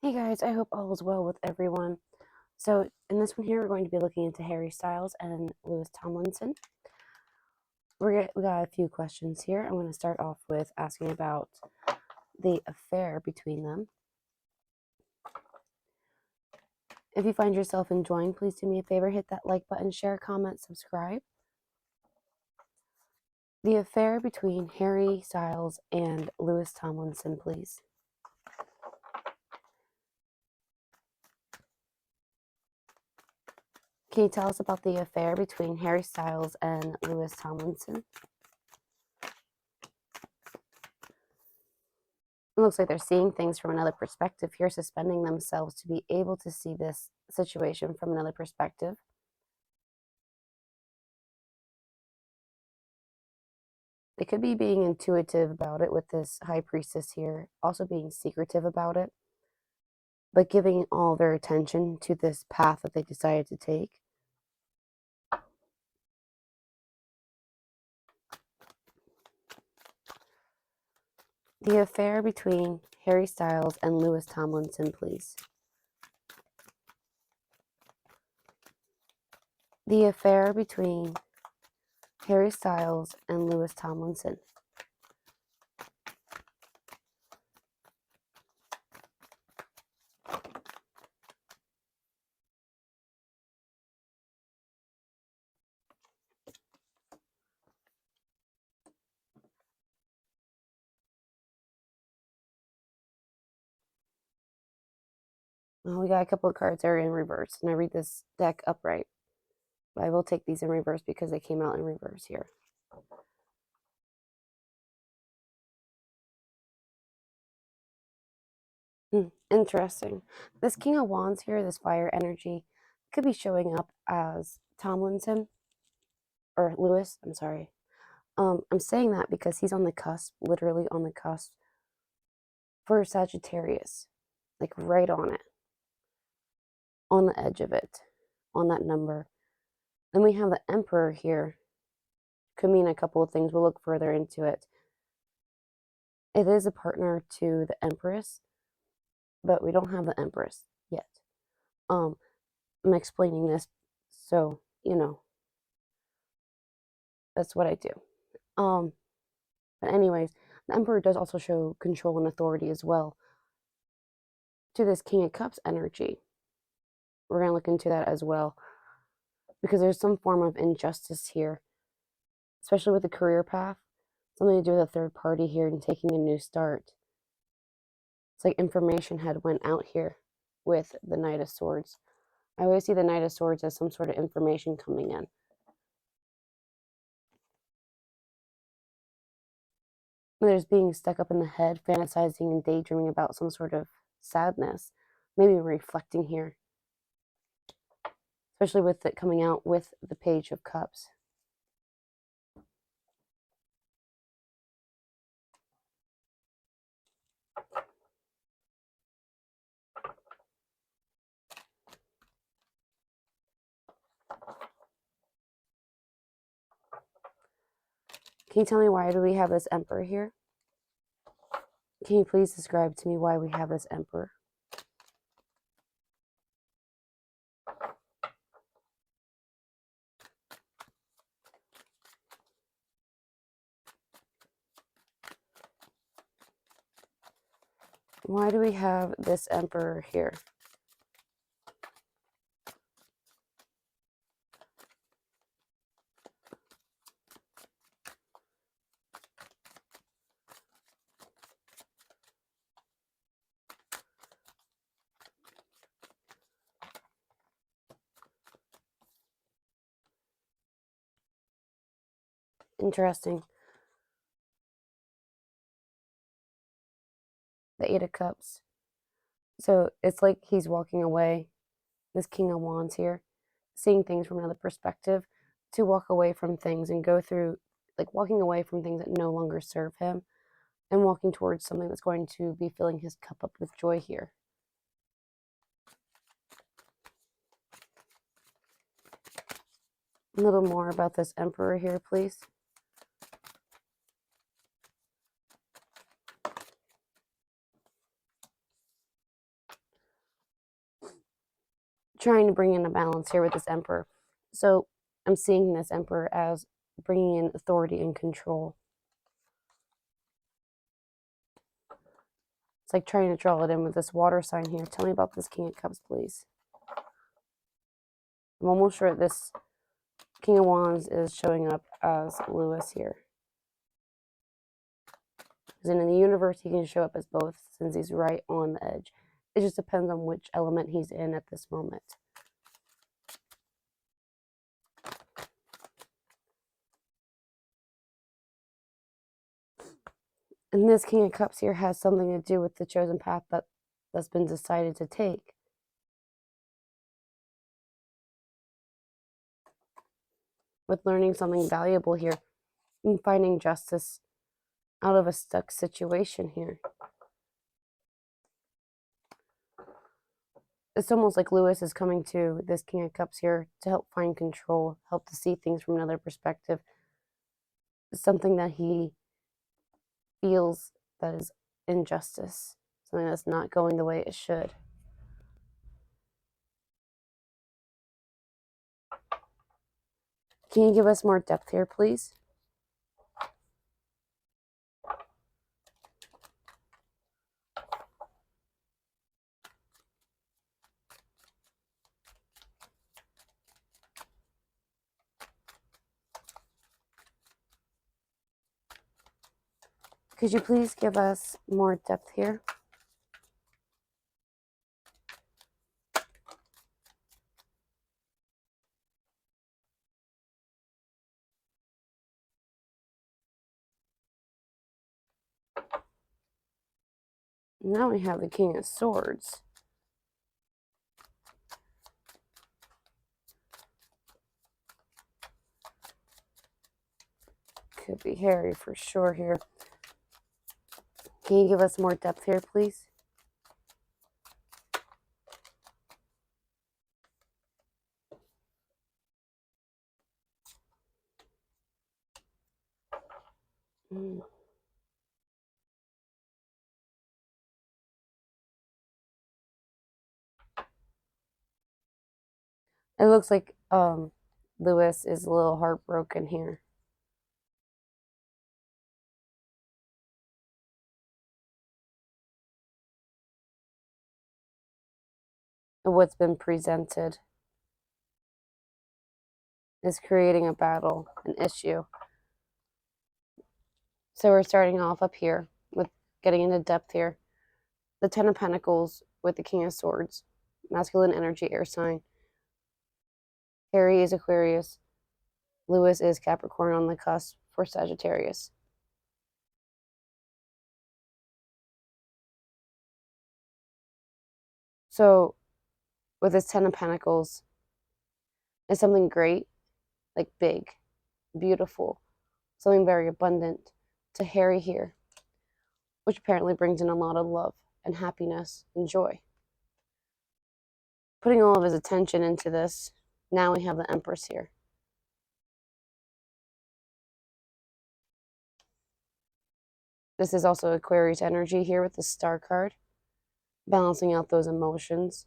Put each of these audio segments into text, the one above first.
Hey guys, I hope all is well with everyone. So, in this one here, we're going to be looking into Harry Styles and Lewis Tomlinson. We got a few questions here. I'm going to start off with asking about the affair between them. If you find yourself enjoying, please do me a favor, hit that like button, share, comment, subscribe. The affair between Harry Styles and Lewis Tomlinson, please. Can you tell us about the affair between Harry Styles and Lewis Tomlinson? It looks like they're seeing things from another perspective here, suspending themselves to be able to see this situation from another perspective. They could be being intuitive about it with this high priestess here, also being secretive about it, but giving all their attention to this path that they decided to take. The affair between Harry Styles and Lewis Tomlinson, please. The affair between Harry Styles and Lewis Tomlinson. Well, we got a couple of cards that are in reverse, and I read this deck upright. But I will take these in reverse because they came out in reverse here. Interesting. This King of Wands here, this fire energy, could be showing up as Tomlinson or Lewis. I'm sorry. I'm saying that because he's on the cusp, literally on the cusp for Sagittarius, like right on it, on the edge of it, on that number. Then we have the Emperor here. Could mean a couple of things. We'll look further into it. It is a partner to the Empress, but we don't have the Empress yet. I'm explaining this so you know that's what I do. But anyways, the Emperor does also show control and authority as well to this King of Cups energy. We're going to look into that as well because there's some form of injustice here, especially with the career path. Something to do with a third party here and taking a new start. It's like information had went out here with the Knight of Swords. I always see the Knight of Swords as some sort of information coming in. There's being stuck up in the head, fantasizing and daydreaming about some sort of sadness, maybe reflecting here, especially with it coming out with the Page of Cups. Can you tell me why do we have this Emperor here? Can you please describe to me why we have this Emperor? Why do we have this Emperor here? Interesting. The Eight of Cups. So it's like he's walking away, this King of Wands here, seeing things from another perspective, to walk away from things and go through, like walking away from things that no longer serve him and walking towards something that's going to be filling his cup up with joy here. A little more about this Emperor here, please. trying to bring in a balance here with this Emperor. So I'm seeing this Emperor as bringing in authority and control. It's like trying to draw it in with this water sign here. Tell me about this King of Cups, please. I'm almost sure this King of Wands is showing up as Lewis here. Because in the universe, he can show up as both since he's right on the edge. It just depends on which element he's in at this moment. And this King of Cups here has something to do with the chosen path that's been decided to take. With learning something valuable here and finding justice out of a stuck situation here. It's almost like Lewis is coming to this King of Cups here to help find control, help to see things from another perspective. It's something that he feels that is injustice, something that's not going the way it should. Can you give us more depth here, please? Could you please give us more depth here? Now we have the King of Swords. Could be Harry for sure here. Can you give us more depth here, please? It looks like Lewis is a little heartbroken here. And what's been presented is creating a battle, an issue. So we're starting off up here with getting into depth here. The Ten of Pentacles with the King of Swords, masculine energy, air sign. Harry is Aquarius. Lewis is Capricorn on the cusp for Sagittarius. So with this Ten of Pentacles, it's something great, like big, beautiful, something very abundant to Harry here, which apparently brings in a lot of love and happiness and joy. Putting all of his attention into this, now we have the Empress here. This is also Aquarius energy here with the Star card, balancing out those emotions,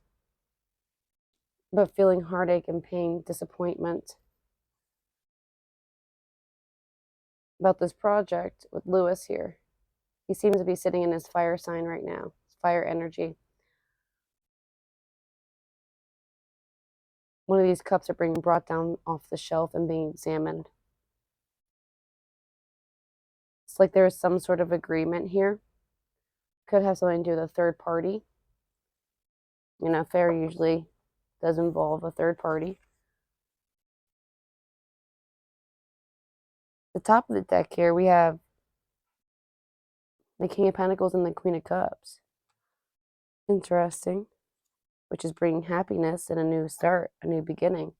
but feeling heartache and pain, disappointment about this project with Lewis here. He seems to be sitting in his fire sign right now, fire energy. One of these cups are being brought down off the shelf and being examined. It's like there is some sort of agreement here. Could have something to do with a third party. You know, affair usually does involve a third party. The top of the deck here, we have the King of Pentacles and the Queen of Cups. Interesting. Which is bringing happiness and a new start, a new beginning.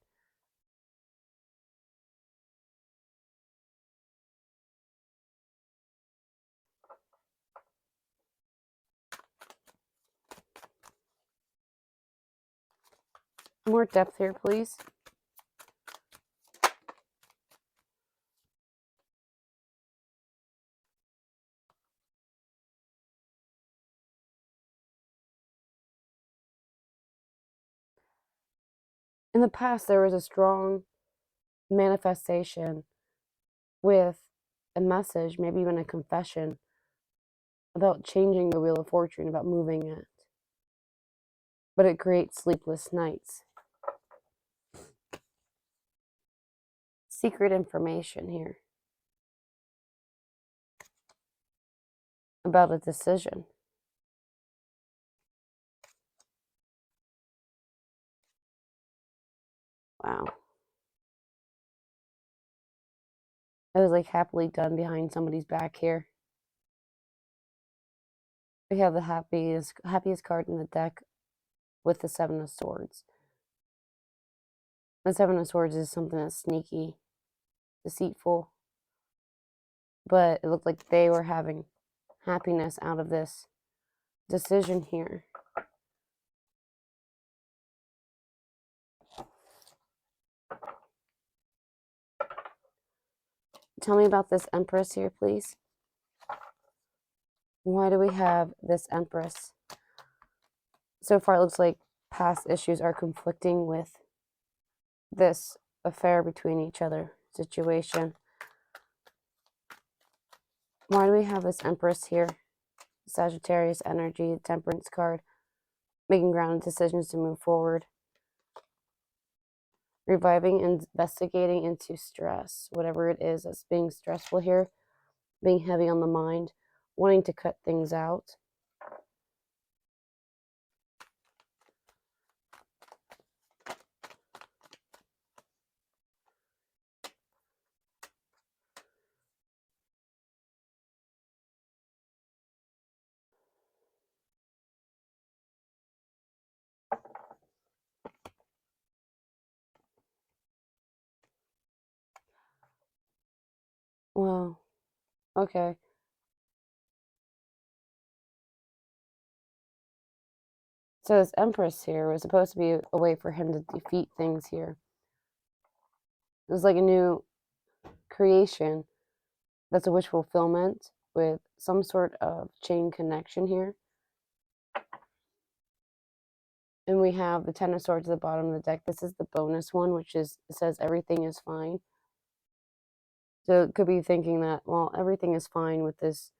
More depth here, please. In the past, there was a strong manifestation with a message, maybe even a confession, about changing the Wheel of Fortune, about moving it. But it creates sleepless nights. Secret information here about a decision. Wow. It was like happily done behind somebody's back here. We have the happiest card in the deck with the Seven of Swords. The Seven of Swords is something that's sneaky, deceitful, but it looked like they were having happiness out of this decision here. Tell me about this Empress here, please. Why do we have this Empress? So far, it looks like past issues are conflicting with this affair between each other situation. Why do we have this Empress here? Sagittarius energy, Temperance card, making grounded decisions to move forward. Reviving and investigating into stress, whatever it is that's being stressful here, being heavy on the mind, wanting to cut things out. Wow. Okay. So this Empress here was supposed to be a way for him to defeat things here. It was like a new creation that's a wish fulfillment with some sort of chain connection here. And we have the Ten of Swords at the bottom of the deck. This is the bonus one, which is, it says everything is fine. So it could be thinking that, well, everything is fine with this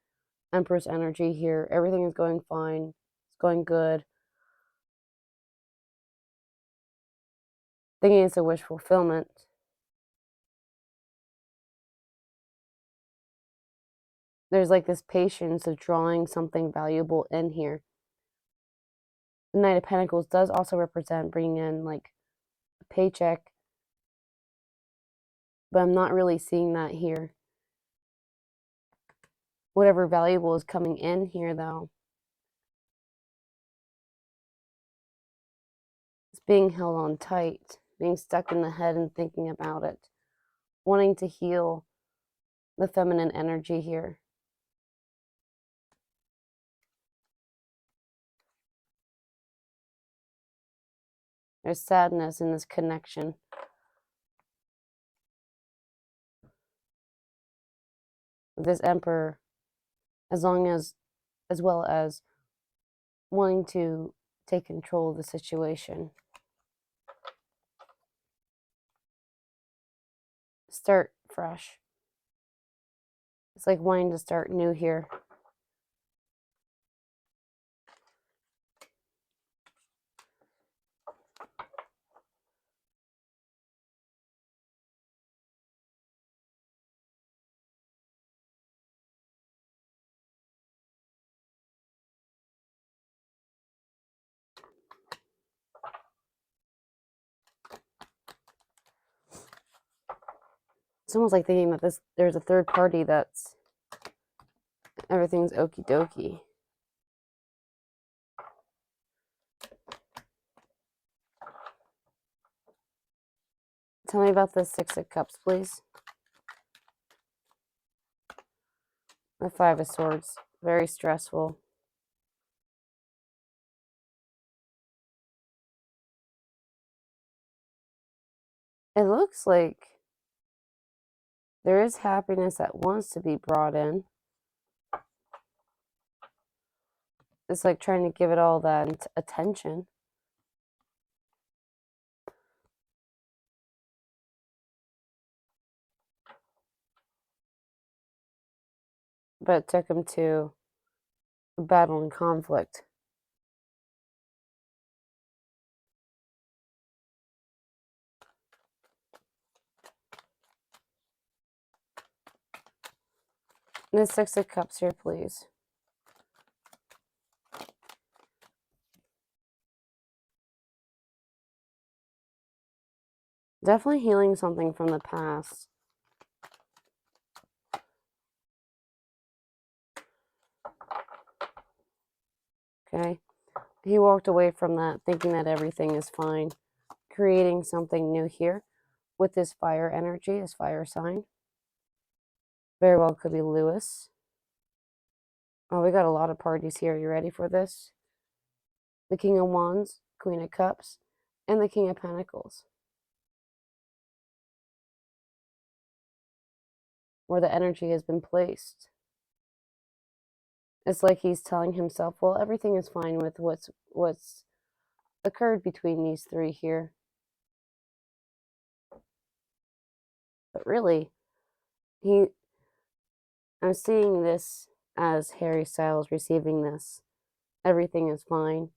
Empress energy here. Everything is going fine. It's going good. Thinking it's a wish fulfillment. There's like this patience of drawing something valuable in here. The Knight of Pentacles does also represent bringing in like a paycheck, but I'm not really seeing that here. Whatever valuable is coming in here, though, it's being held on tight, being stuck in the head and thinking about it, wanting to heal the feminine energy here. There's sadness in this connection. This Emperor, as well as wanting to take control of the situation. Start fresh. It's like wanting to start new here. It's almost like thinking that there's a third party that's everything's okie dokie. Tell me about the Six of Cups, please. The Five of Swords, very stressful. It looks like there is happiness that wants to be brought in. It's like trying to give it all that attention. but it took him to battle and conflict. The Six of Cups here, please. Definitely healing something from the past. Okay. He walked away from that thinking that everything is fine, creating something new here with this fire energy, this fire sign. Very well could be Lewis. Oh, we got a lot of parties here. You ready for this? The King of Wands, Queen of Cups, and the King of Pentacles. Where the energy has been placed. It's like he's telling himself, well, everything is fine with what's occurred between these three here. But really, I'm seeing this as Harry Styles receiving this. Everything is fine.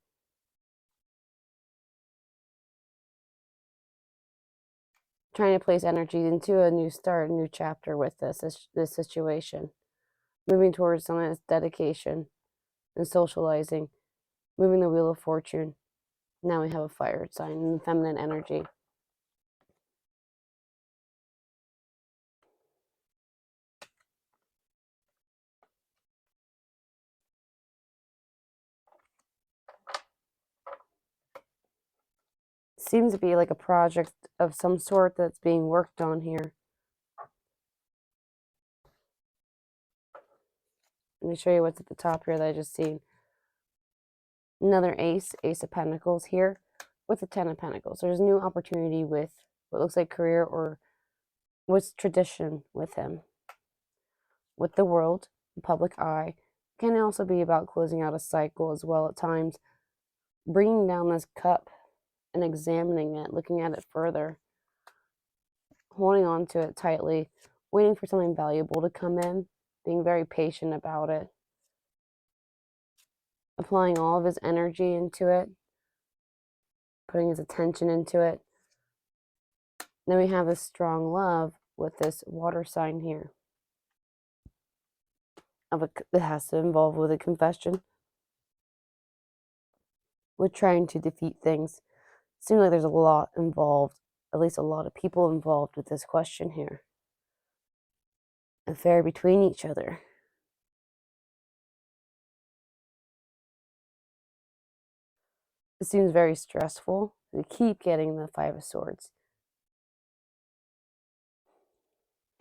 Trying to place energy into a new start, a new chapter with this situation. Moving towards some of this dedication and socializing. Moving the Wheel of Fortune. Now we have a fire sign and feminine energy. Seems to be like a project of some sort that's being worked on here. Let me show you what's at the top here that I just seen. Another ace of pentacles here with the 10 of pentacles. There's a new opportunity with what looks like career or what's tradition with him. With the world, the public eye, can also be about closing out a cycle as well at times. Bringing down this cup and examining it, looking at it further, holding on to it tightly, waiting for something valuable to come in, being very patient about it, applying all of his energy into it, putting his attention into it. Then we have this strong love with this water sign here. That has to involve with a confession, with trying to defeat things. Seems like there's a lot involved, at least a lot of people involved with this question here. Affair between each other. It seems very stressful. We keep getting the Five of Swords.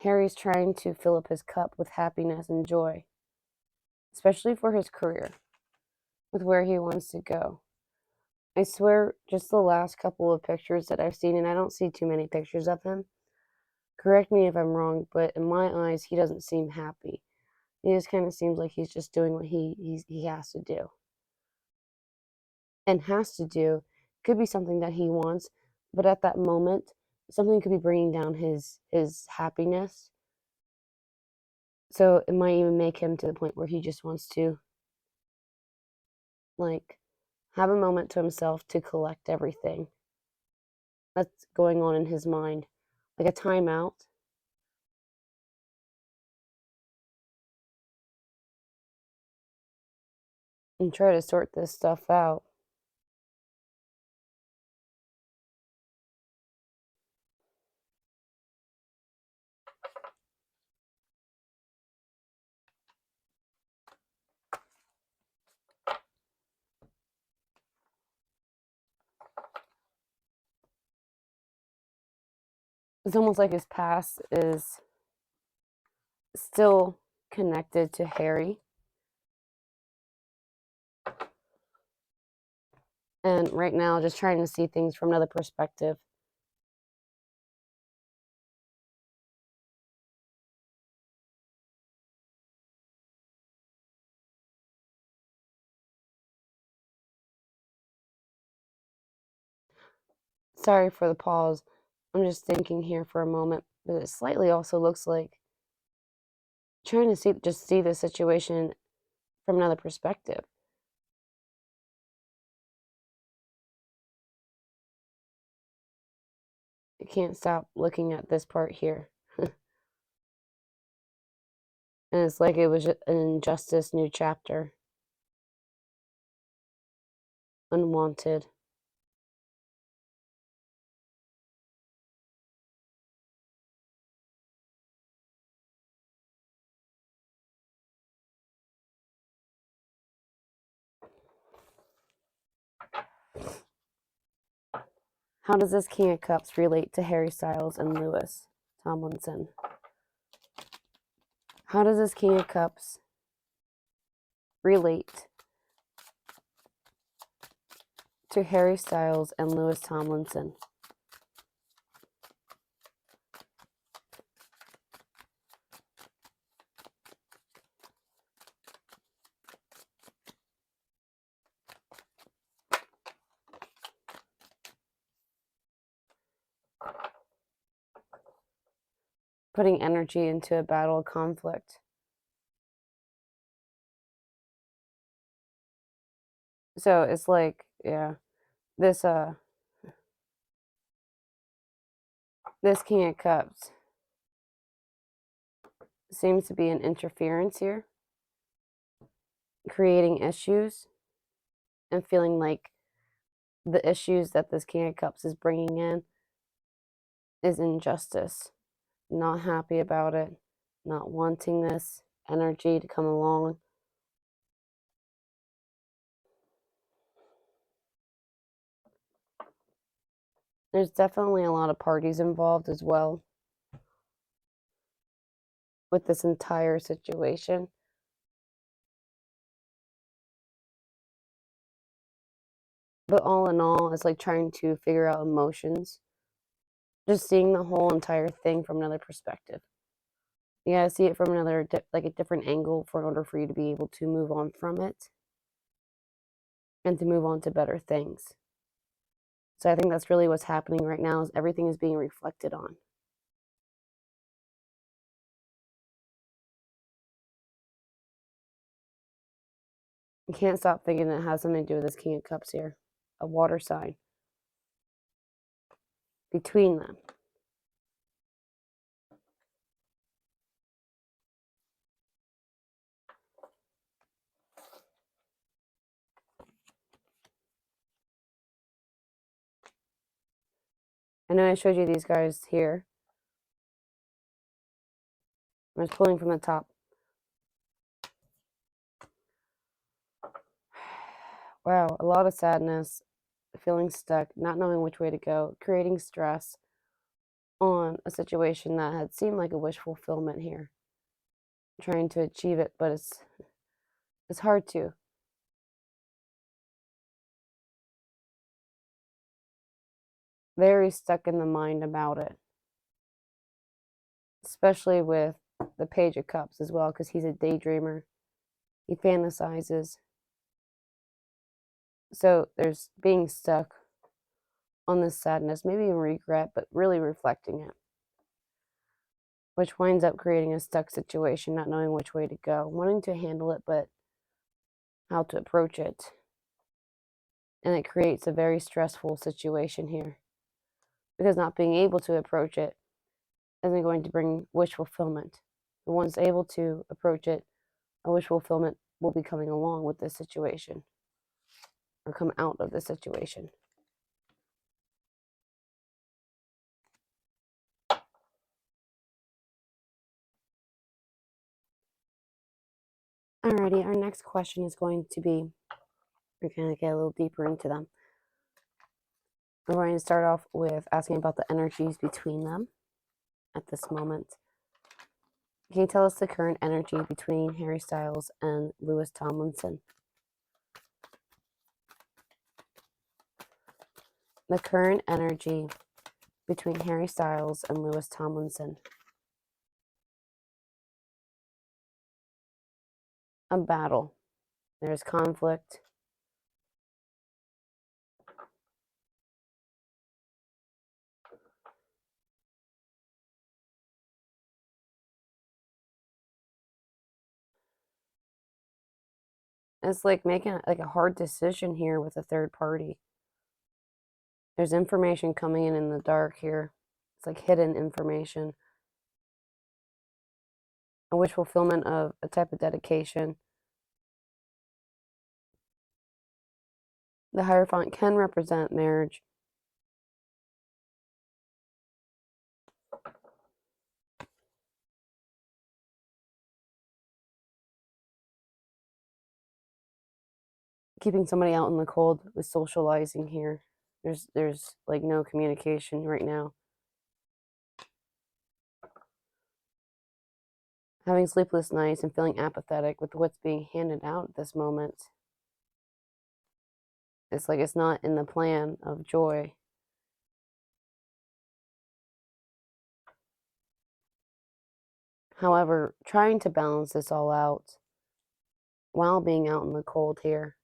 Harry's trying to fill up his cup with happiness and joy, especially for his career, with where he wants to go. I swear, just the last couple of pictures that I've seen, and I don't see too many pictures of him. Correct me if I'm wrong, but in my eyes, he doesn't seem happy. He just kind of seems like he's just doing what he has to do. And has to do could be something that he wants, but at that moment, something could be bringing down his happiness. So it might even make him to the point where he just wants to, like, have a moment to himself to collect everything that's going on in his mind, like a timeout. And try to sort this stuff out. It's almost like his past is still connected to Harry. And right now, just trying to see things from another perspective. Sorry for the pause. I'm just thinking here for a moment, but it slightly also looks like trying to just see the situation from another perspective. I can't stop looking at this part here. And it's like it was an injustice new chapter. Unwanted. How does this King of Cups relate to Harry Styles and Lewis Tomlinson? How does this King of Cups relate to Harry Styles and Lewis Tomlinson? Putting energy into a battle conflict. So it's like, yeah, this this King of Cups seems to be an interference here, creating issues and feeling like the issues that this King of Cups is bringing in is injustice. Not happy about it, not wanting this energy to come along. There's definitely a lot of parties involved as well with this entire situation. But all in all, it's like trying to figure out emotions. Just seeing the whole entire thing from another perspective. You gotta see it from another, like a different angle in order for you to be able to move on from it and to move on to better things. So I think that's really what's happening right now is everything is being reflected on. You can't stop thinking that it has something to do with this King of Cups here. A water sign between them. I know I showed you these guys here. I was pulling from the top. Wow, a lot of sadness, feeling stuck, not knowing which way to go, creating stress on a situation that had seemed like a wish fulfillment here. Trying to achieve it, but it's hard to. Very stuck in the mind about it. Especially with the Page of Cups as well, because he's a daydreamer. He fantasizes. So there's being stuck on this sadness, maybe even regret, but really reflecting it, which winds up creating a stuck situation, not knowing which way to go, wanting to handle it, but how to approach it. And it creates a very stressful situation here because not being able to approach it isn't going to bring wish fulfillment. But once able to approach it, a wish fulfillment will be coming along with this situation or come out of the situation. Alrighty, our next question is going to be, we're going to get a little deeper into them. We're going to start off with asking about the energies between them at this moment. Can you tell us the current energy between Harry Styles and Lewis Tomlinson? The current energy between Harry Styles and Lewis Tomlinson. A battle. There's conflict. It's like making like a hard decision here with a third party. There's information coming in the dark here. It's like hidden information. A wish fulfillment of a type of dedication. The Hierophant can represent marriage. Keeping somebody out in the cold with socializing here. There's like no communication right now. Having sleepless nights and feeling apathetic with what's being handed out at this moment. It's like it's not in the plan of joy. However, trying to balance this all out while being out in the cold here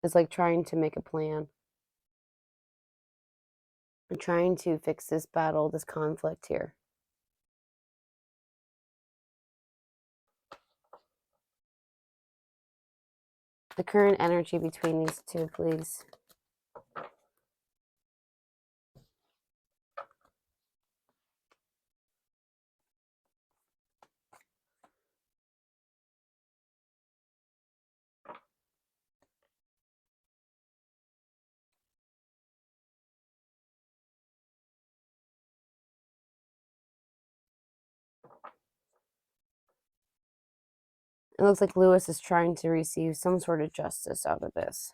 is like trying to make a plan. And trying to fix this battle, this conflict here. The current energy between these two, please. It looks like Lewis is trying to receive some sort of justice out of this.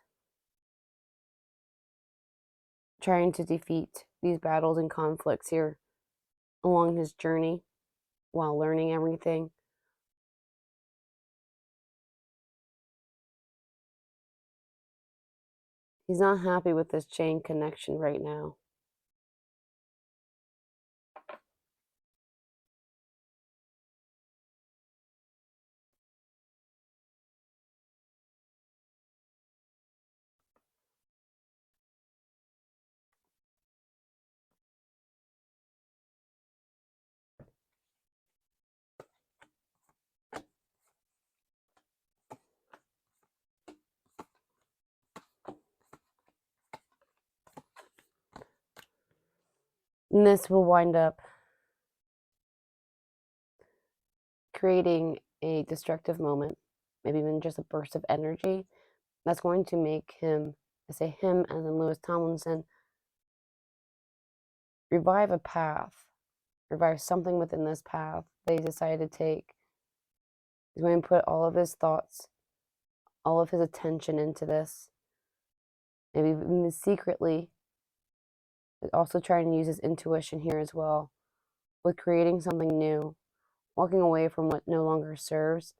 Trying to defeat these battles and conflicts here along his journey while learning everything. He's not happy with this chain connection right now. And this will wind up creating a destructive moment, maybe even just a burst of energy that's going to make him, I say him as in Lewis Tomlinson, revive a path, revive something within this path that he decided to take. He's going to put all of his thoughts, all of his attention into this, maybe even secretly, but also trying to use his intuition here as well, with creating something new, walking away from what no longer serves,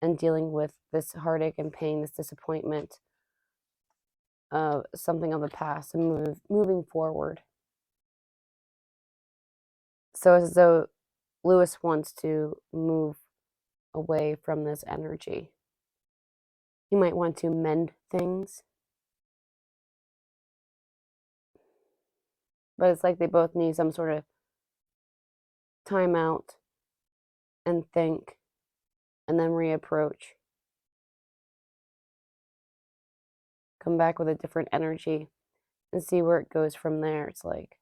and dealing with this heartache and pain, this disappointment of something of the past, and moving forward. So as though Lewis wants to move away from this energy. He might want to mend things, but it's like they both need some sort of time out and think, and then reapproach. Come back with a different energy and see where it goes from there. It's like,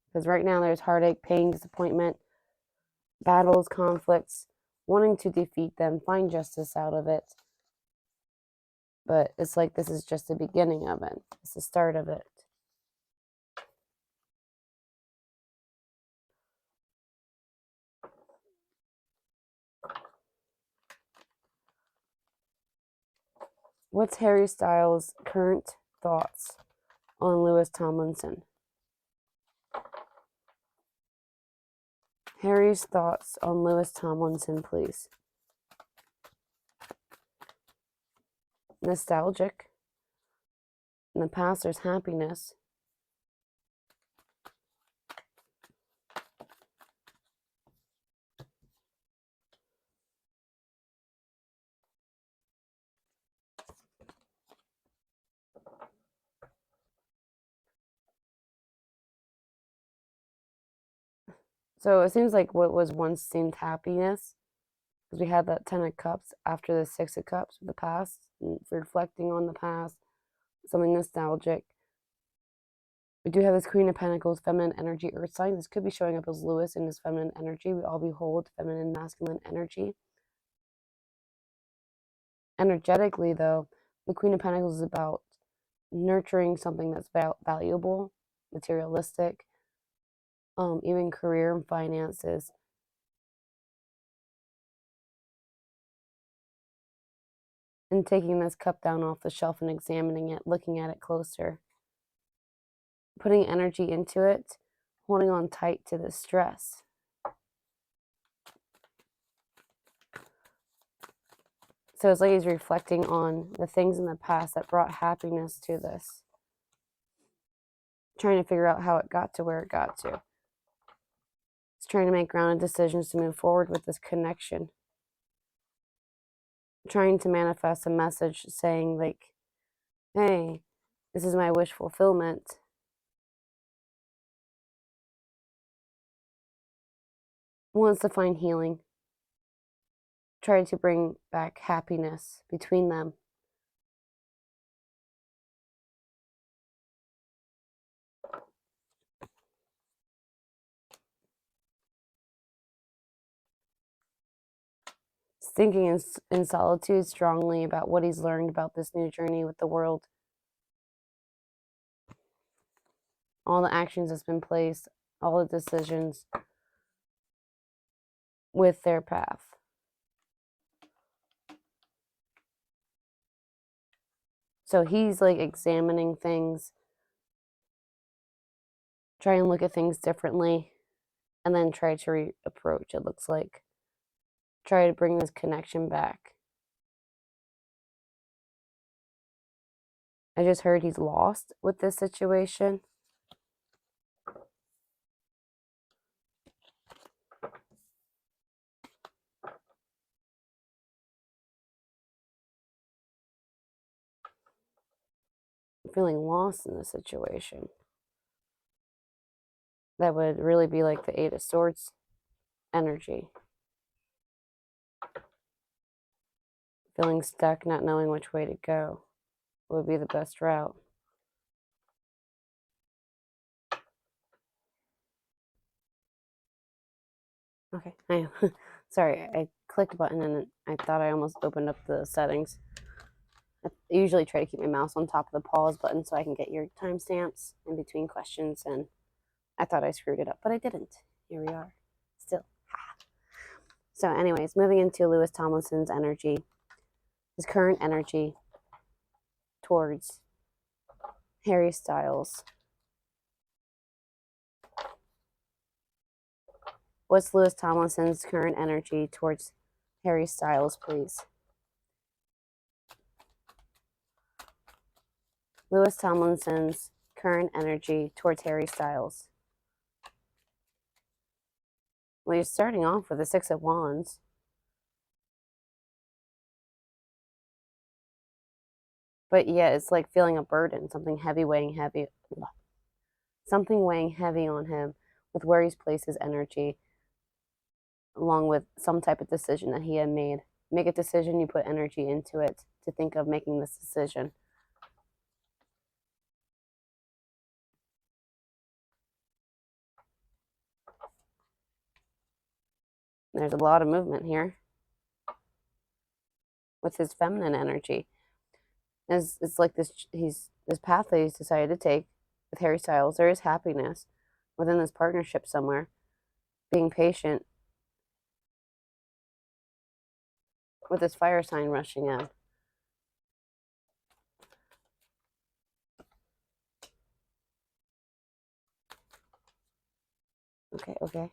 because right now there's heartache, pain, disappointment, battles, conflicts, wanting to defeat them, find justice out of it. But it's like this is just the beginning of it. It's the start of it. What's Harry Styles' current thoughts on Lewis Tomlinson? Harry's thoughts on Lewis Tomlinson, please. Nostalgic. In the past, there's happiness. So it seems like what was once seemed happiness, because we had that Ten of Cups after the Six of Cups, the past, and reflecting on the past, something nostalgic. We do have this Queen of Pentacles, feminine energy, earth sign. This could be showing up as Lewis in his feminine energy. We all behold feminine, masculine energy. Energetically, though, the Queen of Pentacles is about nurturing something that's valuable, materialistic, even career and finances. And taking this cup down off the shelf and examining it, looking at it closer, putting energy into it, holding on tight to the stress. So it's like he's reflecting on the things in the past that brought happiness to this, trying to figure out how it got to where it got to. He's trying to make grounded decisions to move forward with this connection, trying to manifest a message saying, like, hey, this is my wish fulfillment. Wants to find healing, trying to bring back happiness between them. He's thinking in solitude strongly about what he's learned about this new journey with the world, all the actions that's been placed, all the decisions with their path. So he's like examining things, try and look at things differently, and then try to reapproach, it looks like. Try to bring this connection back. I just heard he's lost with this situation. I'm feeling lost in this situation. That would really be like the Eight of Swords energy. Feeling stuck, not knowing which way to go would be the best route. Okay, I am. Sorry, I clicked a button and I thought I almost opened up the settings. I usually try to keep my mouse on top of the pause button so I can get your timestamps in between questions, and I thought I screwed it up, but I didn't. Here we are, still. So anyways, moving into Lewis Tomlinson's energy, his current energy towards Harry Styles. What's Lewis Tomlinson's current energy towards Harry Styles, please? Lewis Tomlinson's current energy towards Harry Styles. Well, you're starting off with the Six of Wands. But yeah, it's like feeling a burden, something weighing heavy on him with where he's placed his energy, along with some type of decision that he had made. Make a decision, you put energy into it to think of making this decision. There's a lot of movement here with his feminine energy. It's like this path that he's decided to take with Harry Styles. There is happiness within this partnership somewhere. Being patient with this fire sign rushing in. Okay.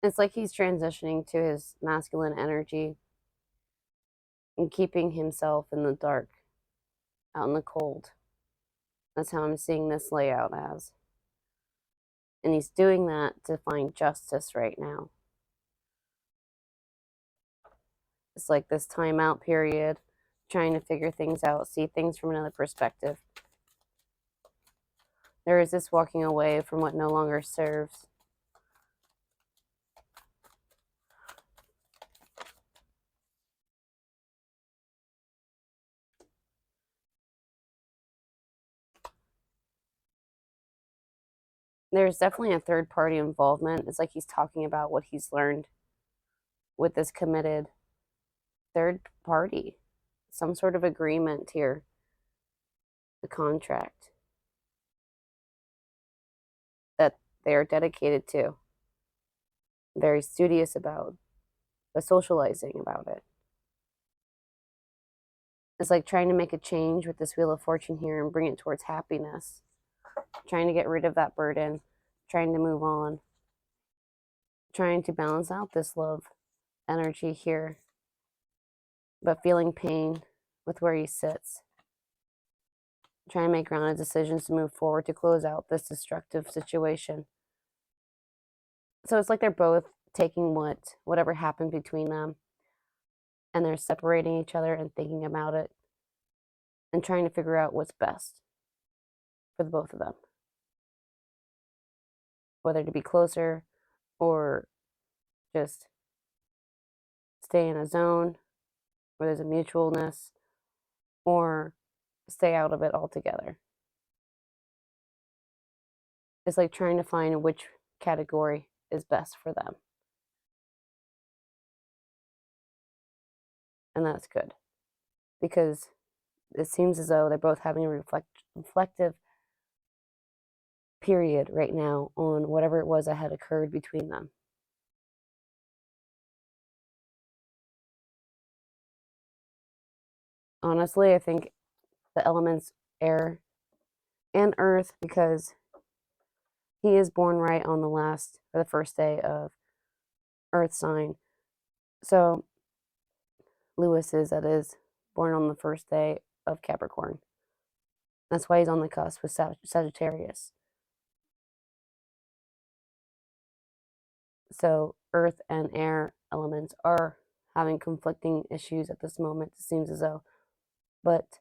It's like he's transitioning to his masculine energy and keeping himself in the dark, out in the cold. That's how I'm seeing this layout as. And he's doing that to find justice right now. It's like this timeout period, trying to figure things out, see things from another perspective. There is this walking away from what no longer serves. There's definitely a third party involvement. It's like he's talking about what he's learned with this committed third party, some sort of agreement here, a contract that they are dedicated to, very studious about, but socializing about it. It's like trying to make a change with this Wheel of Fortune here and bring it towards happiness, trying to get rid of that burden, trying to move on, trying to balance out this love energy here, but feeling pain with where he sits, trying to make grounded decisions to move forward to close out this destructive situation. So it's like they're both taking whatever happened between them, and they're separating each other and thinking about it and trying to figure out what's best for the both of them, whether to be closer or just stay in a zone where there's a mutualness, or stay out of it altogether. It's like trying to find which category is best for them. And that's good, because it seems as though they're both having a reflective period right now on whatever it was that had occurred between them. Honestly, I think the elements air and earth, because he is born right on the first day of earth sign. So Lewis is, that is, born on the first day of Capricorn. That's why he's on the cusp with Sagittarius. So earth and air elements are having conflicting issues at this moment, it seems as though. But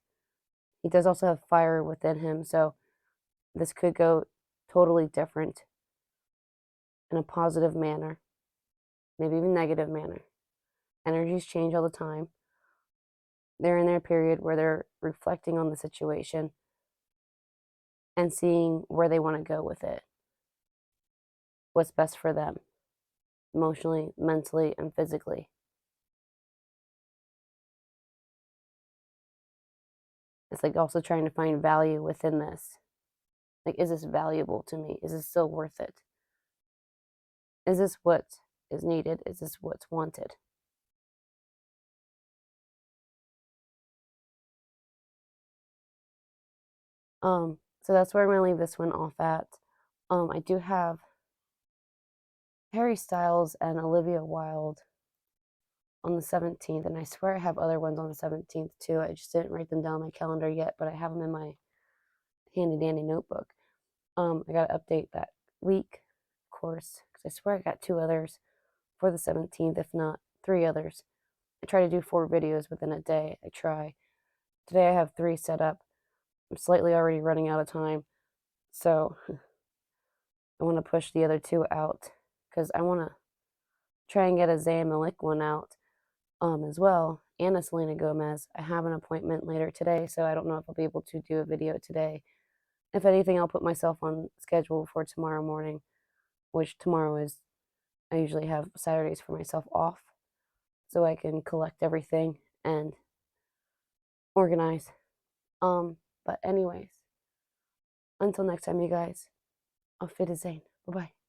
he does also have fire within him, so this could go totally different in a positive manner, maybe even negative manner. Energies change all the time. They're in their period where they're reflecting on the situation and seeing where they want to go with it, what's best for them, emotionally, mentally, and physically. It's like also trying to find value within this. Like, is this valuable to me? Is this still worth it? Is this what is needed? Is this what's wanted? So that's where I'm gonna leave this one off at. I do have Harry Styles and Olivia Wilde on the 17th, and I swear I have other ones on the 17th too. I just didn't write them down on my calendar yet, but I have them in my handy dandy notebook. I gotta update that week, of course, because I swear I got 2 others for the 17th, if not 3 others. I try to do 4 videos within a day. I try. Today I have 3 set up. I'm slightly already running out of time, so I want to push the other 2 out because I want to try and get a Zayn Malik one out as well, and a Selena Gomez. I have an appointment later today, so I don't know if I'll be able to do a video today. If anything, I'll put myself on schedule for tomorrow morning, which tomorrow is, I usually have Saturdays for myself off, so I can collect everything and organize. But anyways, until next time, you guys, auf Wiedersehen. Bye bye.